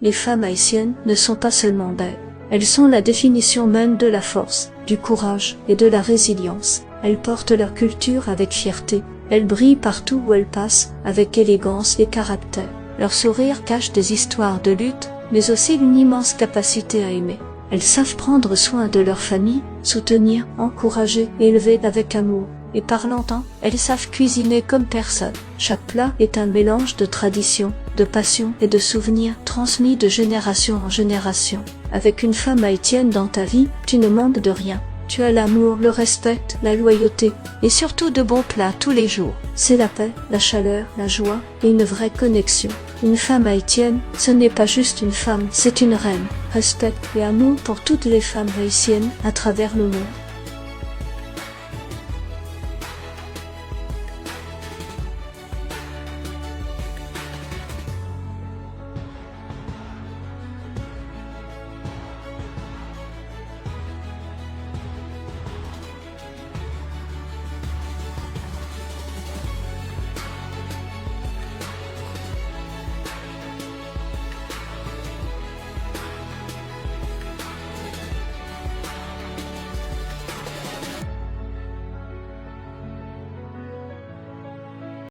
les femmes haïtiennes ne sont pas seulement belles. Elles sont la définition même de la force, du courage et de la résilience. Elles portent leur culture avec fierté. Elles brillent partout où elles passent, avec élégance et caractère. Leur sourire cache des histoires de lutte, mais aussi une immense capacité à aimer. Elles savent prendre soin de leur famille, soutenir, encourager et élever avec amour. Et par longtemps, elles savent cuisiner comme personne. Chaque plat est un mélange de tradition, de passion et de souvenirs transmis de génération en génération. Avec une femme haïtienne dans ta vie, tu ne manques de rien. Tu as l'amour, le respect, la loyauté et surtout de bons plats tous les jours. C'est la paix, la chaleur, la joie et une vraie connexion. Une femme haïtienne, ce n'est pas juste une femme, c'est une reine. Respect et amour pour toutes les femmes haïtiennes à travers le monde.